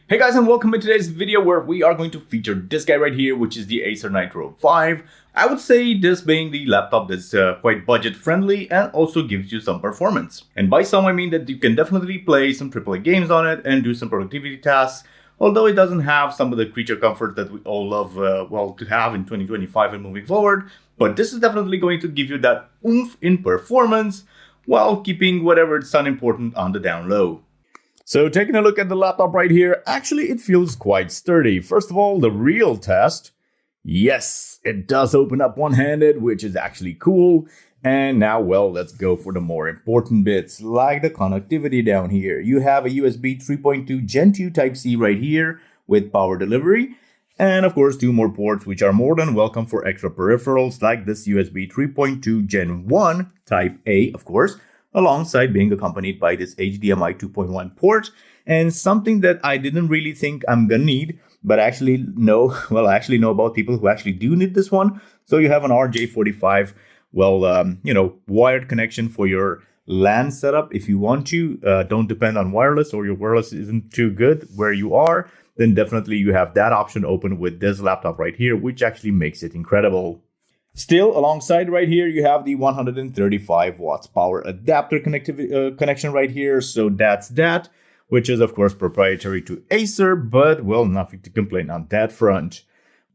Hey guys, and welcome to today's video where we are going to feature this guy right here, which is the Acer Nitro 5. I would say this being the laptop that's quite budget friendly and also gives you some performance. And by some I mean that you can definitely play some AAA games on it and do some productivity tasks, although it doesn't have some of the creature comfort that we all love to have in 2025 and moving forward. But this is definitely going to give you that oomph in performance while keeping whatever it's unimportant on the down low. So taking a look at the laptop right here, actually it feels quite sturdy. First of all, the real test. Yes, it does open up one-handed, which is actually cool. And now, well, let's go for the more important bits, like the connectivity down here. You have a USB 3.2 Gen 2 Type-C right here with power delivery. And of course, two more ports, which are more than welcome for extra peripherals, like this USB 3.2 Gen 1 Type-A, of course, alongside being accompanied by this HDMI 2.1 port, and something that I didn't really think I'm gonna need, but I actually know about people who actually do need this one. So you have an RJ45, wired connection for your LAN setup if you want to. Don't depend on wireless, or your wireless isn't too good where you are, then definitely you have that option open with this laptop right here, which actually makes it incredible. Still, alongside right here, you have the 135 watts power adapter connection right here. So that's that, which is of course proprietary to Acer, but well, nothing to complain on that front.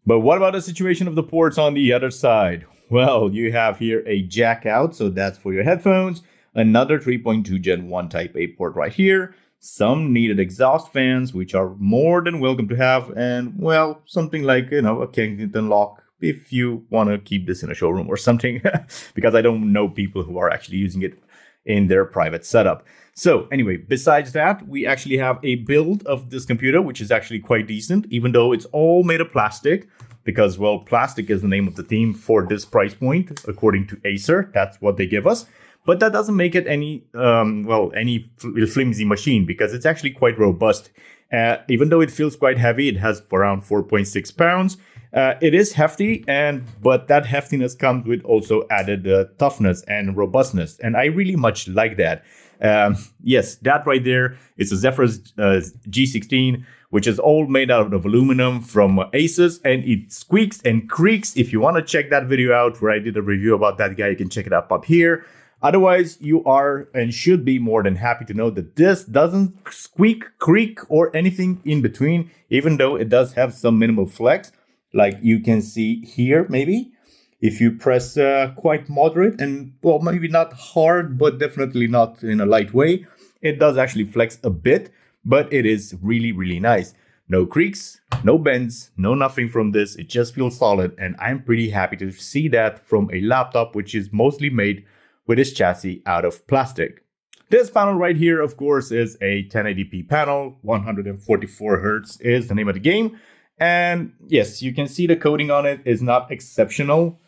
But what about the situation of the ports on the other side? Well, you have here a jack out, so that's for your headphones, another 3.2 Gen 1 Type-A port right here, some needed exhaust fans, which are more than welcome to have, and well, something like, a Kensington lock, if you want to keep this in a showroom or something, because I don't know people who are actually using it in their private setup. So anyway, besides that, we actually have a build of this computer, which is actually quite decent, even though it's all made of plastic, because, well, plastic is the name of the theme for this price point, according to Acer. That's what they give us. But that doesn't make it any flimsy machine, because it's actually quite robust. Even though it feels quite heavy, it has around 4.6 pounds. It is hefty, but that heftiness comes with also added toughness and robustness, and I really much like that. Yes, that right there is a Zephyrus G16, which is all made out of aluminum from Asus, and it squeaks and creaks. If you want to check that video out where I did a review about that guy, you can check it up here. Otherwise, you are and should be more than happy to know that this doesn't squeak, creak, or anything in between, even though it does have some minimal flex. Like you can see here, maybe, if you press quite moderate and, well, maybe not hard, but definitely not in a light way, it does actually flex a bit, but it is really, really nice. No creaks, no bends, no nothing from this. It just feels solid, and I'm pretty happy to see that from a laptop which is mostly made with its chassis out of plastic. This panel right here, of course, is a 1080p panel. 144 Hz is the name of the game. And yes, you can see the coating on it is not exceptional.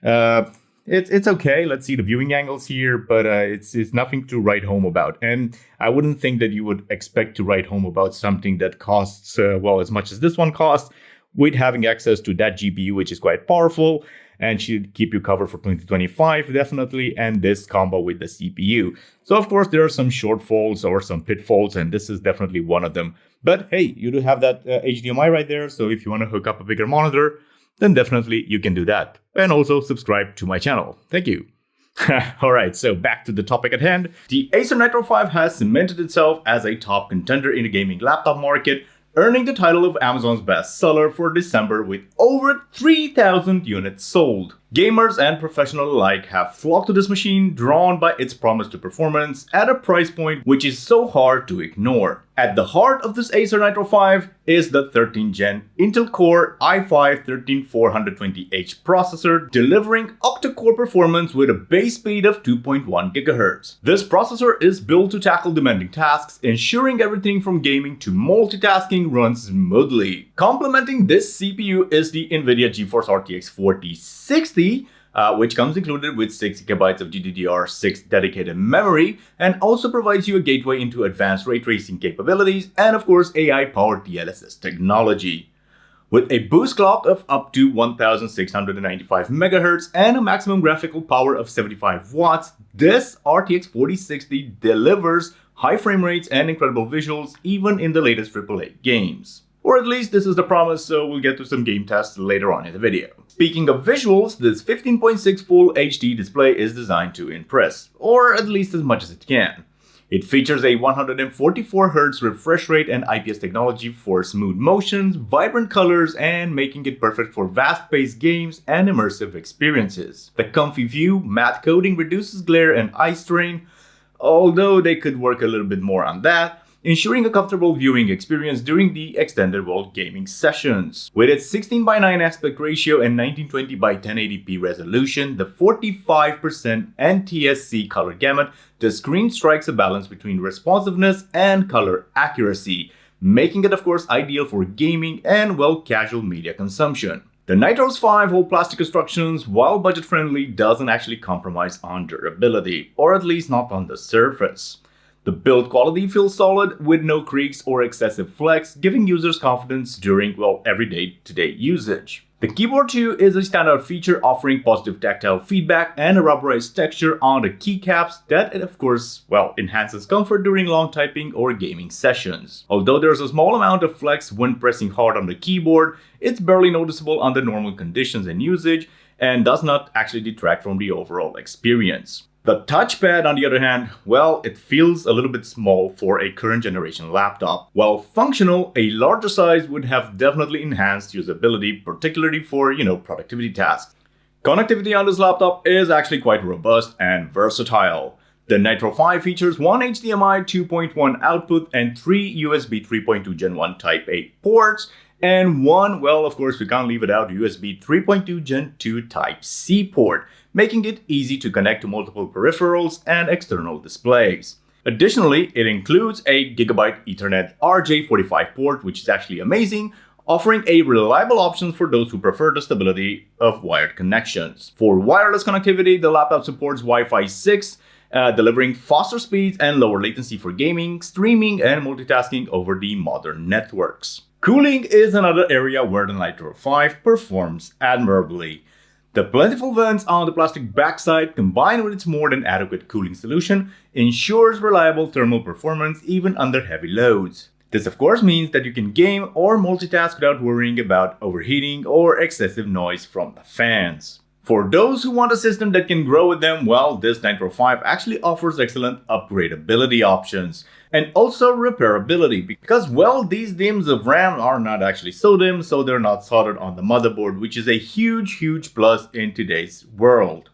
It's okay. Let's see the viewing angles here, but it's nothing to write home about. And I wouldn't think that you would expect to write home about something that costs, as much as this one costs, with having access to that GPU, which is quite powerful and should keep you covered for 2025, definitely, and this combo with the CPU. So of course, there are some shortfalls or some pitfalls, and this is definitely one of them. But hey, you do have that HDMI right there, so if you want to hook up a bigger monitor, then definitely you can do that. And also subscribe to my channel. Thank you. Alright, so back to the topic at hand. The Acer Nitro 5 has cemented itself as a top contender in the gaming laptop market, earning the title of Amazon's bestseller for December with over 3,000 units sold. Gamers and professionals alike have flocked to this machine, drawn by its promise to performance at a price point which is so hard to ignore. At the heart of this Acer Nitro 5 is the 13th Gen Intel Core i5-13420H processor, delivering octa-core performance with a base speed of 2.1 GHz. This processor is built to tackle demanding tasks, ensuring everything from gaming to multitasking runs smoothly. Complementing this CPU is the NVIDIA GeForce RTX 4060, which comes included with 6 GB of GDDR6 dedicated memory and also provides you a gateway into advanced ray tracing capabilities and, of course, AI-powered DLSS technology. With a boost clock of up to 1695 MHz and a maximum graphical power of 75 watts, this RTX 4060 delivers high frame rates, and incredible visuals even in the latest AAA games. Or at least this is the promise, so we'll get to some game tests later on in the video. Speaking of visuals, this 15.6 Full HD display is designed to impress, or at least as much as it can. It features a 144Hz refresh rate and IPS technology for smooth motions, vibrant colors, and making it perfect for fast-paced games and immersive experiences. The comfy view, matte coating reduces glare and eye strain, although they could work a little bit more on that, ensuring a comfortable viewing experience during the extended world gaming sessions. With its 16:9 aspect ratio and 1920x1080p resolution, the 45% NTSC color gamut, the screen strikes a balance between responsiveness and color accuracy, making it of course ideal for gaming and casual media consumption. The Nitro's 5 whole plastic constructions, while budget-friendly, doesn't actually compromise on durability, or at least not on the surface. The build quality feels solid with no creaks or excessive flex, giving users confidence during, everyday to-day usage. The keyboard too is a standout feature, offering positive tactile feedback and a rubberized texture on the keycaps that of course, enhances comfort during long typing or gaming sessions. Although there's a small amount of flex when pressing hard on the keyboard, it's barely noticeable under normal conditions and usage and does not actually detract from the overall experience. The touchpad, on the other hand, it feels a little bit small for a current generation laptop. While functional, a larger size would have definitely enhanced usability, particularly for, productivity tasks. Connectivity on this laptop is actually quite robust and versatile. The Nitro 5 features one HDMI 2.1 output and three USB 3.2 Gen 1 Type A ports, and one, of course we can't leave it out, USB 3.2 Gen 2 Type C port, making it easy to connect to multiple peripherals and external displays. Additionally, it includes a Gigabit Ethernet RJ45 port, which is actually amazing, offering a reliable option for those who prefer the stability of wired connections. For wireless connectivity, the laptop supports Wi-Fi 6, delivering faster speeds and lower latency for gaming, streaming, and multitasking over the modern networks. Cooling is another area where the Nitro 5 performs admirably. The plentiful vents on the plastic backside, combined with its more than adequate cooling solution, ensures reliable thermal performance even under heavy loads. This of course means that you can game or multitask without worrying about overheating or excessive noise from the fans. For those who want a system that can grow with them, this Nitro 5 actually offers excellent upgradability options and also repairability because, these DIMMs of RAM are not actually so dim, so they're not soldered on the motherboard, which is a huge plus in today's world.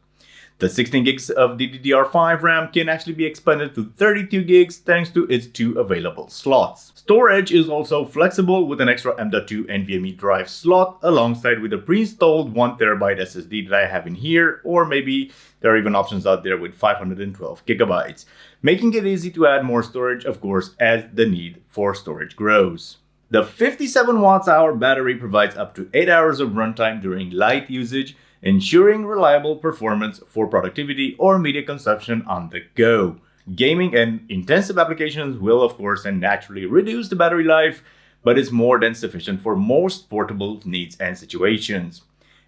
The 16 gigs of DDR5 RAM can actually be expanded to 32 gigs thanks to its two available slots. Storage is also flexible with an extra M.2 NVMe drive slot alongside with a pre-installed 1TB SSD that I have in here, or maybe there are even options out there with 512 gigabytes, making it easy to add more storage, of course, as the need for storage grows. The 57 Wh battery provides up to 8 hours of runtime during light usage, ensuring reliable performance for productivity or media consumption on the go. Gaming and intensive applications will of course and naturally reduce the battery life, but it's more than sufficient for most portable needs and situations.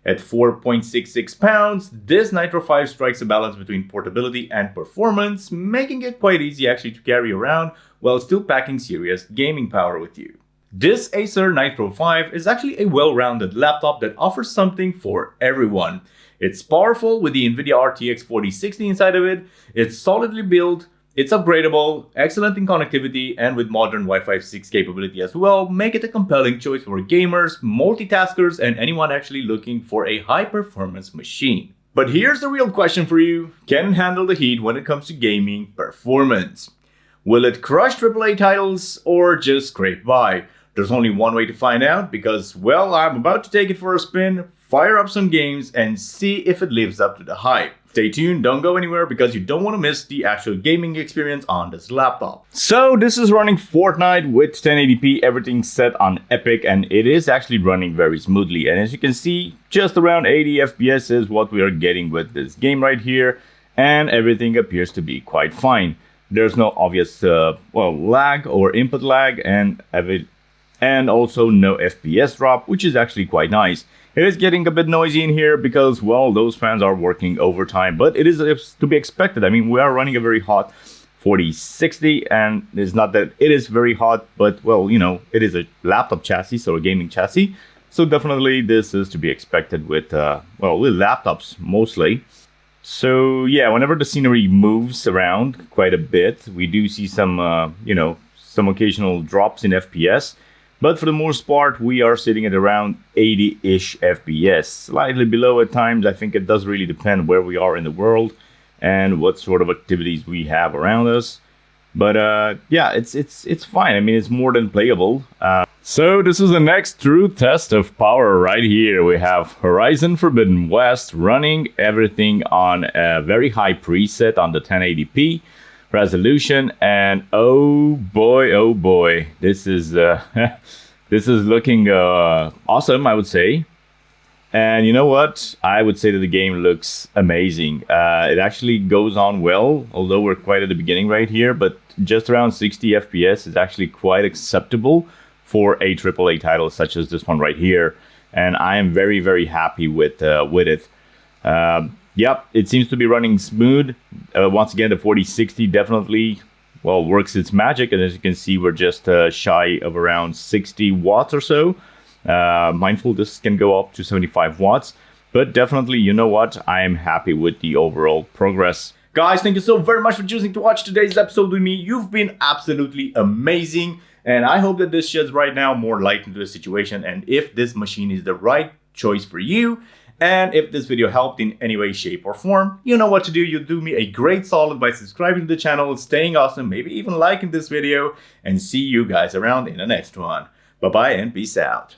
At 4.66 pounds, this Nitro 5 strikes a balance between portability and performance, making it quite easy actually to carry around while still packing serious gaming power with you. This Acer Nitro 5 is actually a well-rounded laptop that offers something for everyone. It's powerful with the NVIDIA RTX 4060 inside of it, it's solidly built, it's upgradable, excellent in connectivity, and with modern Wi-Fi 6 capability as well, make it a compelling choice for gamers, multitaskers, and anyone actually looking for a high-performance machine. But here's the real question for you: can it handle the heat when it comes to gaming performance? Will it crush AAA titles or just scrape by? There's only one way to find out because, I'm about to take it for a spin, fire up some games, and see if it lives up to the hype. Stay tuned, don't go anywhere because you don't want to miss the actual gaming experience on this laptop. So this is running Fortnite with 1080p, everything set on Epic, and it is actually running very smoothly. And as you can see, just around 80 FPS is what we are getting with this game right here, and everything appears to be quite fine. There's no obvious lag or input lag, and also no FPS drop, which is actually quite nice. It is getting a bit noisy in here because, those fans are working overtime, but it is to be expected. I mean, we are running a very hot 4060, and it's not that it is very hot, but well, you know, it is a laptop chassis, so a gaming chassis. So definitely this is to be expected with, well, with laptops mostly. So yeah, whenever the scenery moves around quite a bit, we do see some, you know, some occasional drops in FPS. But for the most part, we are sitting at around 80-ish FPS, slightly below at times. I think it does really depend where we are in the world and what sort of activities we have around us. But yeah, it's fine. I mean, it's more than playable. So this is the next true test of power right here. We have Horizon Forbidden West running everything on a very high preset on the 1080p resolution, and oh boy, this is this is looking awesome, I would say. And you know what? I would say that the game looks amazing. It actually goes on well, although we're quite at the beginning right here, but just around 60 FPS is actually quite acceptable for a AAA title such as this one right here. And I am very happy with it. Yep, it seems to be running smooth. Once again, the 4060 definitely, well, works its magic. And as you can see, we're just shy of around 60 watts or so. Mindful, this can go up to 75 watts. But definitely, you know what? I am happy with the overall progress. Guys, thank you so very much for choosing to watch today's episode with me. You've been absolutely amazing. And I hope that this sheds right now more light into the situation. And if this machine is the right choice for you, and if this video helped in any way, shape, or form, you know what to do. You do me a great solid by subscribing to the channel, staying awesome, maybe even liking this video, and see you guys around in the next one. Bye-bye and peace out.